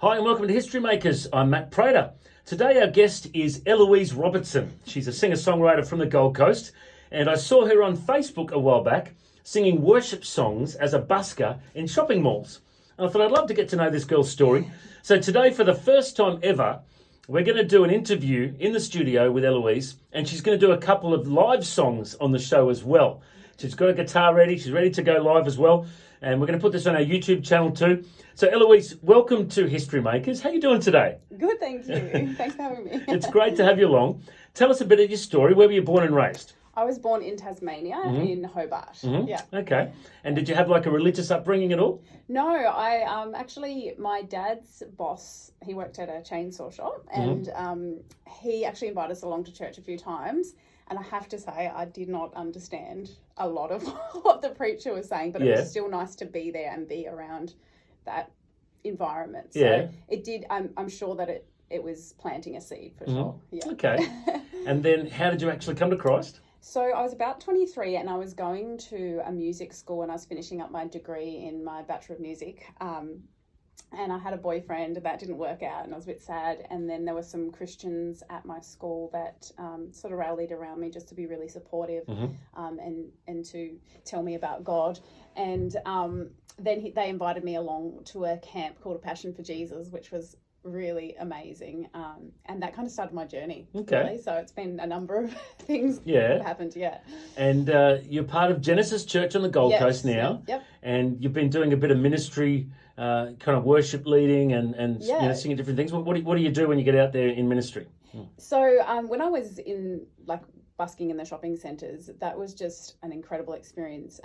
Hi and welcome to Historymakers. I'm Matt Prater. Today our guest is Eloise Robertson. She's a singer-songwriter from the Gold Coast, and I saw her on Facebook a while back singing worship songs as a busker in shopping malls. And I thought I'd love to get to know this girl's story. So today, for the first time ever, we're going to do an interview in the studio with Eloise, and she's going to do a couple of live songs on the show as well. She's got a guitar ready. She's ready to go live as well. And we're going to put this on our YouTube channel too. So Eloise, welcome to Historymakers. How are you doing today? Good, thank you. Thanks for having me. It's great to have you along. Tell us a bit of your story. Where were you born and raised? I was born in Tasmania, in Hobart. Yeah. Okay. And did you have like a religious upbringing at all? No, I actually, my dad's boss, he worked at a chainsaw shop, and he actually invited us along to church a few times. And I have to say, I did not understand a lot of what the preacher was saying, but it was still nice to be there and be around that environment. So it did, I'm sure that it was planting a seed for sure. Yeah. Okay. And then how did you actually come to Christ? So I was about 23 and I was going to a music school and I was finishing up my degree in my Bachelor of Music. And I had a boyfriend that didn't work out and I was a bit sad. And then there were some Christians at my school that sort of rallied around me just to be really supportive and to tell me about God. And then they invited me along to a camp called A Passion for Jesus, which was really amazing. And that kind of started my journey. Okay. Really. So it's been a number of things that happened, And you're part of Genesis Church on the Gold Coast now. Yep. And you've been doing a bit of ministry, kind of worship leading and you know, singing different things. What do you do when you get out there in ministry? So when I was in busking in the shopping centres, that was just an incredible experience.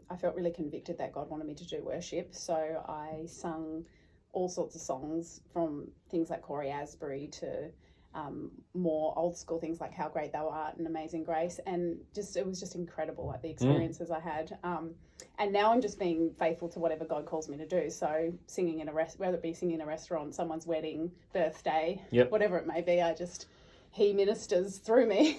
I felt really convicted that God wanted me to do worship. So I sung all sorts of songs, from things like Corey Asbury to more old school things like How Great Thou Art and Amazing Grace, and it was just incredible, like the experiences I had. And now I'm just being faithful to whatever God calls me to do. So singing in whether it be singing in a restaurant, someone's wedding, birthday, whatever it may be, He ministers through me,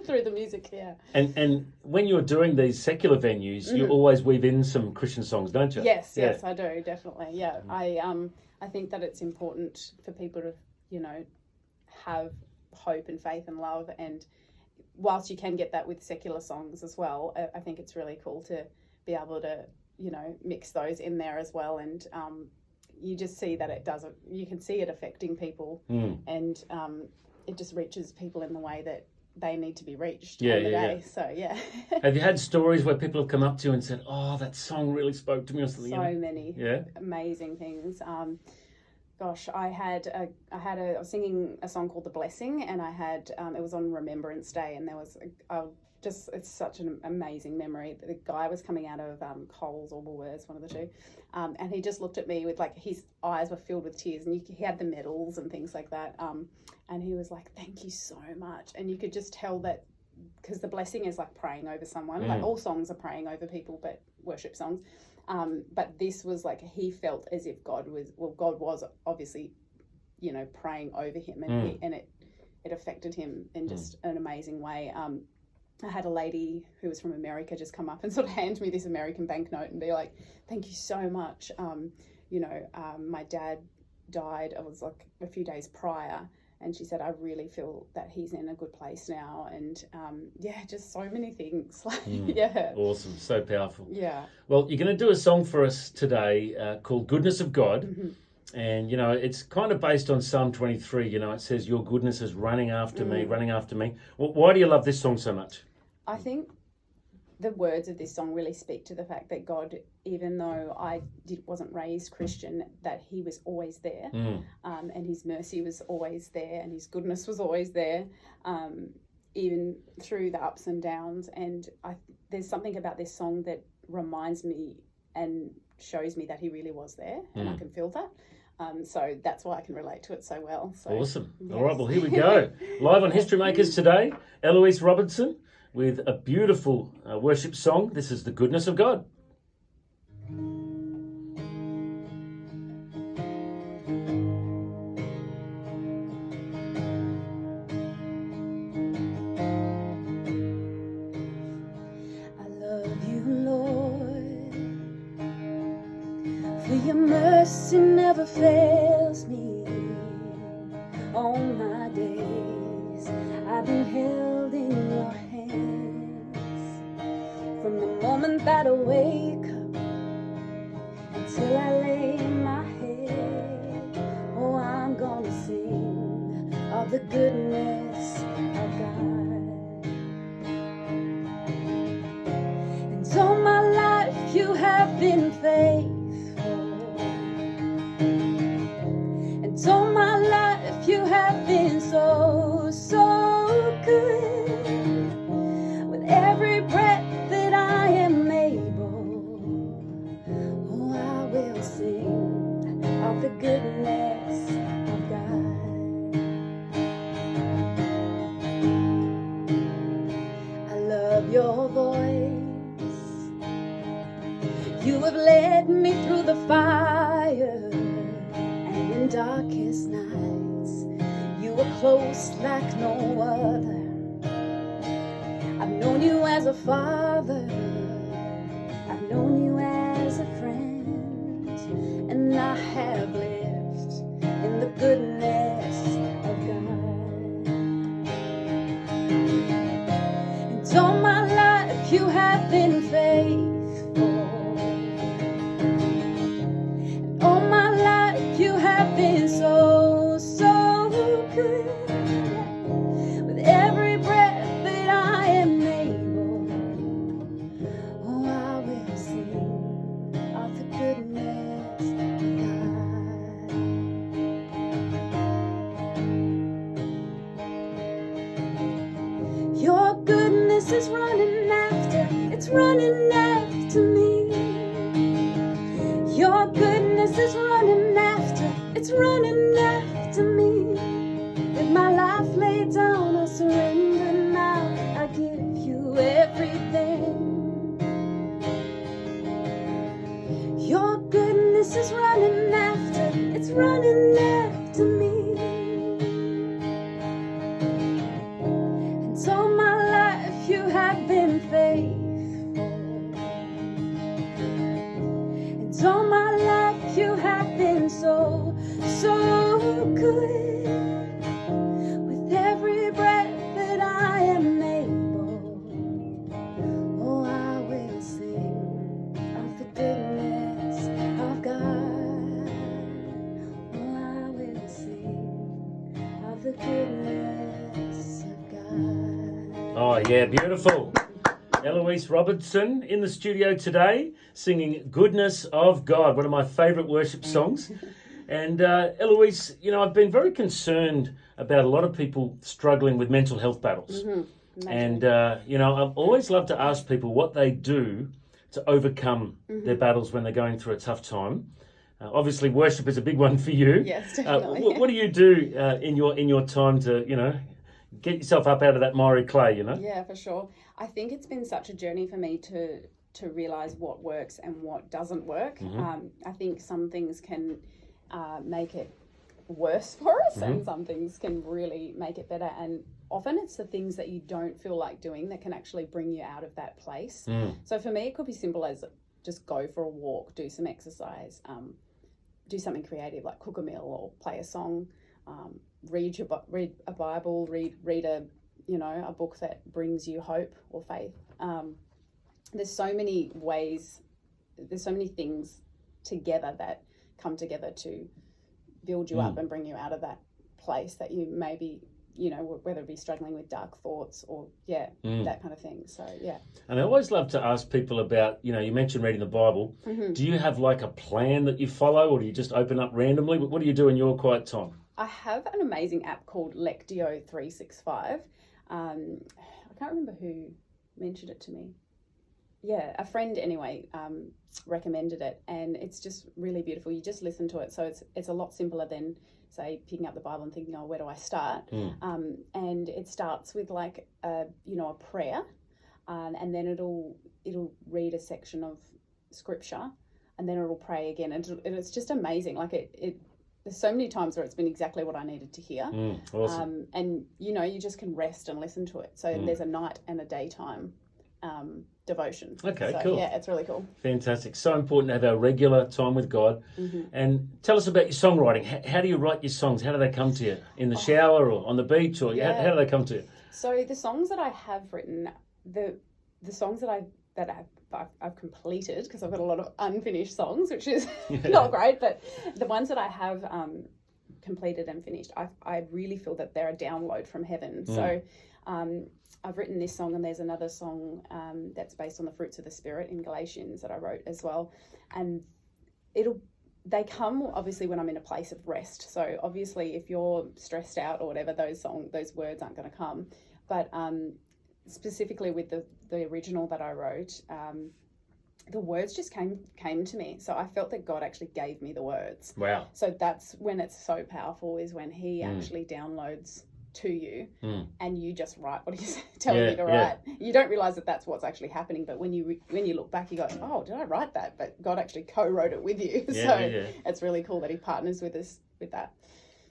through the music, And when you're doing these secular venues, you always weave in some Christian songs, don't you? Yes, I do, definitely, yeah. I think that it's important for people to, have hope and faith and love, and whilst you can get that with secular songs as well, I think it's really cool to be able to, mix those in there as well, and you just see that you can see it affecting people, and it just reaches people in the way that they need to be reached on the day. So, Have you had stories where people have come up to you and said, oh, that song really spoke to me or something? So many amazing things. Gosh, I was singing a song called The Blessing, and I had, it was on Remembrance Day, and there was it's such an amazing memory. The guy was coming out of Coles or Woolworths, one of the two, and he just looked at me with his eyes were filled with tears, and he had the medals and things like that, and he was like, thank you so much. And you could just tell that, because the blessing is like praying over someone, like all songs are praying over people, but worship songs, but this was like, he felt as if God was obviously, praying over him, and it affected him in just an amazing way. I had a lady who was from America just come up and sort of hand me this American banknote and be like, thank you so much. My dad died, it was like a few days prior, and she said, I really feel that he's in a good place now. And just so many things. Awesome. So powerful. Yeah. Well, you're going to do a song for us today called Goodness of God. And, it's kind of based on Psalm 23. It says, your goodness is running after me, running after me. Well, why do you love this song so much? I think the words of this song really speak to the fact that God, even though I wasn't raised Christian, that he was always there, and his mercy was always there, and his goodness was always there, even through the ups and downs. And there's something about this song that reminds me and shows me that he really was there, and I can feel that. So that's why I can relate to it so well. So, awesome. Yes. All right, well, here we go. Live on Historymakers today, Eloise Robertson with a beautiful worship song. This is The Goodness of God. I love you, Lord, for your mercy never fails me. All my days I've been held in your hands. From the moment that I wake up until I lay my head, oh, I'm gonna sing of the goodness of God. And all my life you have been faithful. And all my life you have been so, so good. With every breath that I am able, oh, I will sing of the goodness of God. I love your voice. You have led me through the fire, and in darkest nights you were close like no other. I've known you as a father, I've known you as a friend, and I have lived in the goodness of God. And all my life you have been faithful. And all my life you have been so, so good. With every breath that I am able, oh, I will sing of the goodness of God. Your goodness is running after, it's running after me. Your goodness is running after, it's running after me. With my life laid down, I surrender now. I give you everything. Your goodness is running after, it's running after me. And all my life you have been faithful. And all my life you have been so, so good. With every breath that I am able, oh, I will sing of the goodness of God. Oh, I will sing of the goodness of God. Oh, yeah, beautiful. Eloise Robertson in the studio today singing Goodness of God, one of my favourite worship songs. And Eloise, you know, I've been very concerned about a lot of people struggling with mental health battles. And, you know, I've always loved to ask people what they do to overcome their battles when they're going through a tough time. Obviously, worship is a big one for you. Yes, definitely. What do you do in your time to, you know, get yourself up out of that miry clay, you know? Yeah, for sure. I think it's been such a journey for me to realize what works and what doesn't work. I think some things can make it worse for us, and some things can really make it better. And often it's the things that you don't feel like doing that can actually bring you out of that place. So for me, it could be simple as just go for a walk, do some exercise, do something creative like cook a meal or play a song, read a Bible, read a a book that brings you hope or faith. There's so many ways, there's so many things together that come together to build you up and bring you out of that place that you maybe, whether it be struggling with dark thoughts or that kind of thing. So yeah. And I always love to ask people about, you mentioned reading the Bible. Do you have like a plan that you follow, or do you just open up randomly? What do you do in your quiet time? I have an amazing app called Lectio 365. I can't remember who mentioned it to me. Yeah, a friend anyway recommended it, and it's just really beautiful. You just listen to it, so it's a lot simpler than, say, picking up the Bible and thinking, oh, where do I start? And it starts with like a prayer, and then it'll read a section of scripture, and then it'll pray again, and it's just amazing. Like it there's so many times where it's been exactly what I needed to hear. Awesome. And you just can rest and listen to it. So there's a night and a daytime devotion. Okay, so, cool. Yeah, it's really cool. Fantastic. So important to have our regular time with God. And tell us about your songwriting. How do you write your songs? How do they come to you? In the shower or on the beach? Or how do they come to you? So the songs that I have written, the songs that I've completed, because I've got a lot of unfinished songs, which is not great, but the ones that I have completed and finished, I really feel that they're a download from heaven. So I've written this song, and there's another song that's based on the fruits of the Spirit in Galatians that I wrote as well. And they come obviously when I'm in a place of rest. So obviously if you're stressed out or whatever, those words aren't going to come. But specifically with the original that I wrote, the words just came to me. So I felt that God actually gave me the words. Wow. So that's when it's so powerful, is when he actually downloads to you and you just write what he's telling you to write. You don't realize that that's what's actually happening, but when you look back, you go, oh, did I write that? But God actually co-wrote it with you. It's really cool that he partners with us with that.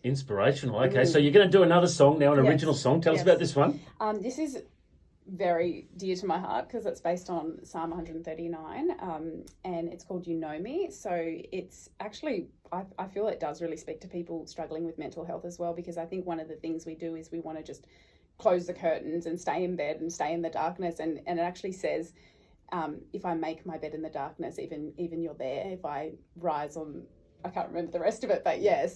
Inspirational. Okay, so you're going to do another song now, an original song. Tell us about this one. This is very dear to my heart because it's based on Psalm 139 and it's called You Know Me. So it's actually, I feel it does really speak to people struggling with mental health as well, because I think one of the things we do is we want to just close the curtains and stay in bed and stay in the darkness, and it actually says, if I make my bed in the darkness, even you're there. If I rise on, I can't remember the rest of it, but I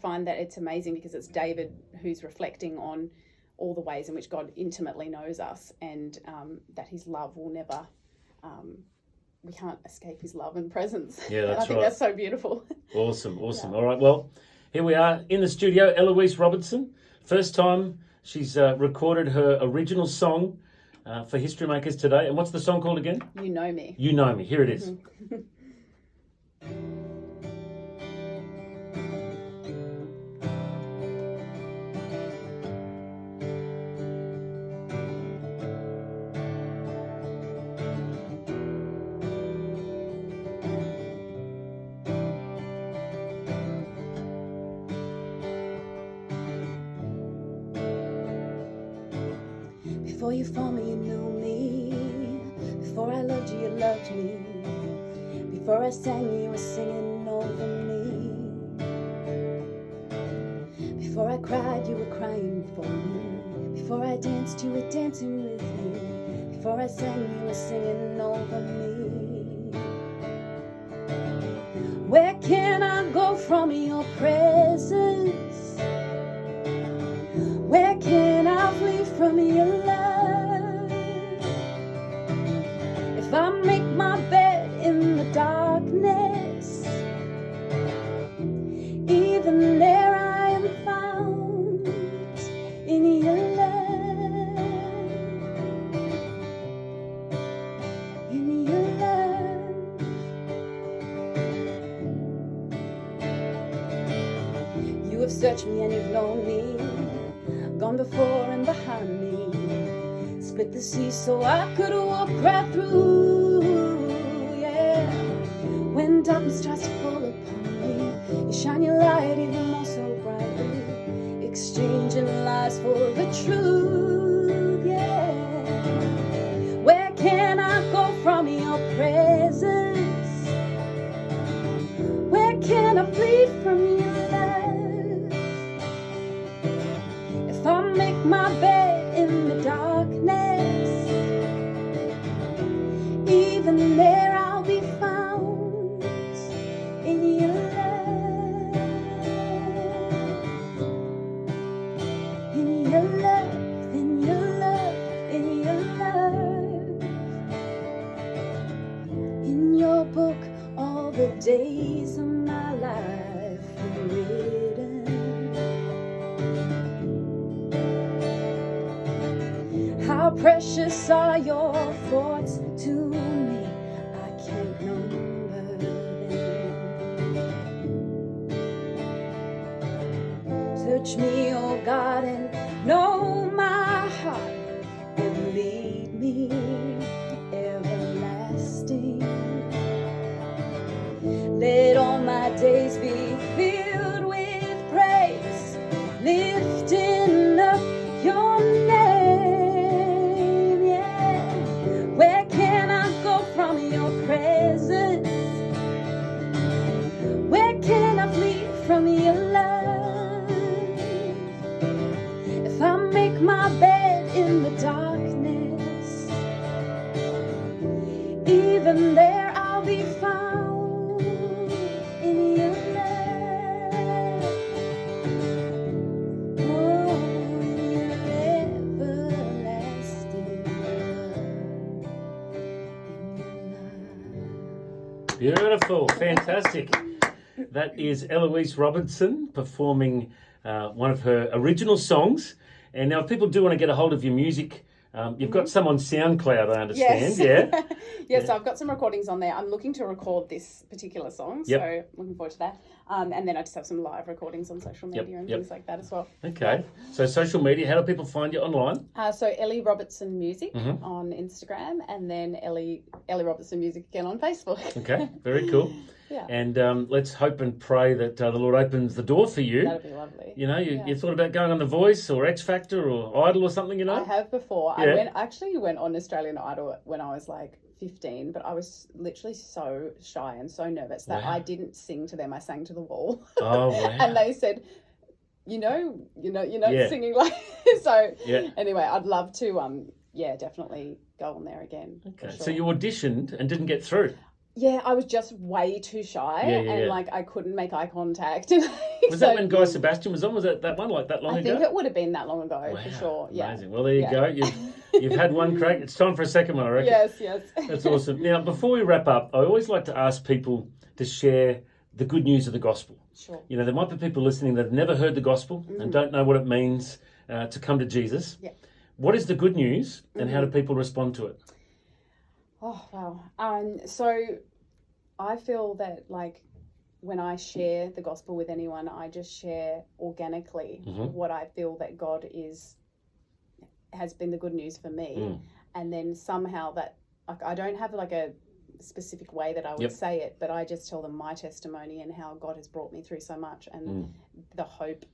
find that it's amazing because it's David who's reflecting on all the ways in which God intimately knows us, and that his love will never, we can't escape his love and presence. Yeah, that's right. I think that's so beautiful. Awesome. All right, well, here we are in the studio, Eloise Robertson. First time she's recorded her original song for Historymakers today. And what's the song called again? You Know Me. You Know Me. Here it is. Before you formed me, you knew me. Before I loved you, you loved me. Before I sang, you were singing over me. Before I cried, you were crying for me. Before I danced, you were dancing with me. Before I sang, you were singing over me. Where can I go from your presence? Where can I flee from your love? If I make my bed in the darkness, even there I am found in your love, in your love. You have searched me and you've known me, gone before and behind me, split the sea so I could walk right through, yeah. When darkness tries to fall upon me, you shine your light even more so brightly, exchanging lies for the truth, yeah. Where can I go from your presence? Where can I flee from your love? If I make my bed in the darkness, even there I'll be found in your love, in your love, in your love, in your love. In your book, all the days of my life were written. How precious are your thoughts to me, I can't number them. Search me, oh God, and know my heart, and lead me everlasting. Let all my days be filled with praise, lifting up your name. from your love. If I make my bed in the darkness, even there I'll be found in your love. Oh, your everlasting love. Beautiful, fantastic. That is Eloise Robertson performing one of her original songs. And now, if people do want to get a hold of your music, you've got some on SoundCloud, I understand. Yes. Yeah. Yes, I've got some recordings on there. I'm looking to record this particular song, so looking forward to that. And then I just have some live recordings on social media and things like that as well. Okay. So social media, how do people find you online? So Ellie Robertson Music on Instagram, and then Ellie Robertson Music again on Facebook. Okay, very cool. Yeah. And let's hope and pray that the Lord opens the door for you. That'd be lovely. You know, you thought about going on The Voice or X Factor or Idol or something, you know? I have before. Yeah. I actually went on Australian Idol when I was like 15, but I was literally so shy and so nervous that I didn't sing to them. I sang to the wall. Oh, wow. And they said, you're not singing like so. Yeah. Anyway, I'd love to definitely go on there again. Okay. Sure. So you auditioned and didn't get through. Yeah, I was just way too shy and like I couldn't make eye contact. Was that when Guy Sebastian was on? Was that one like that long ago? I think it would have been that long ago for sure. Yeah. Amazing. Well, there you go. You've had one crack. It's time for a second one, I reckon. Yes. That's awesome. Now, before we wrap up, I always like to ask people to share the good news of the gospel. Sure. You know, there might be people listening that have never heard the gospel and don't know what it means to come to Jesus. Yeah. What is the good news and how do people respond to it? Oh, wow. So I feel that like when I share the gospel with anyone, I just share organically what I feel that God has been the good news for me. And then somehow that, like, I don't have like a specific way that I would say it, but I just tell them my testimony and how God has brought me through so much and the hope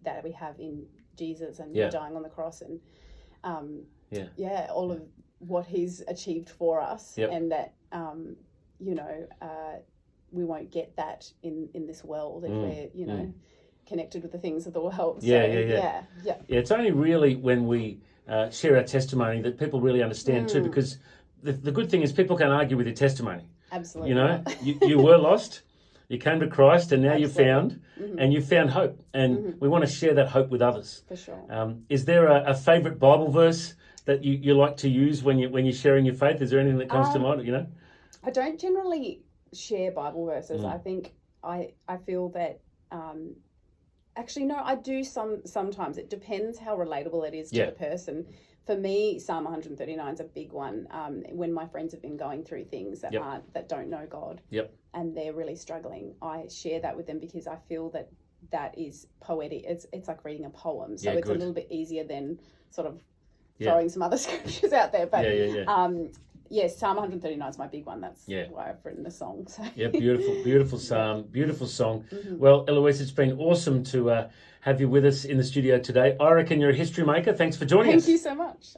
that we have in Jesus and dying on the cross and all of what he's achieved for us and that we won't get that in this world if we're connected with the things of the world. Yeah. It's only really when we share our testimony that people really understand too, because the good thing is people can argue with your testimony. Absolutely. You know, you were lost, you came to Christ, and now you're found, and you found hope, and we want to share that hope with others. For sure. Is there a favourite Bible verse that you like to use when you're sharing your faith? Is there anything that comes to mind? You know, I don't generally share Bible verses. I think I feel that actually no, I do sometimes. It depends how relatable it is to the person. For me, Psalm 139 is a big one. When my friends have been going through things that don't know God, and they're really struggling, I share that with them because I feel that is poetic. It's like reading a poem, so it's a little bit easier than sort of throwing some other scriptures out there. But yes, Psalm 139 is my big one. That's why I've written the song. So. Yeah, beautiful psalm, beautiful song. Well, Eloise, it's been awesome to have you with us in the studio today. I reckon you're a history maker. Thanks for joining us. Thank you so much.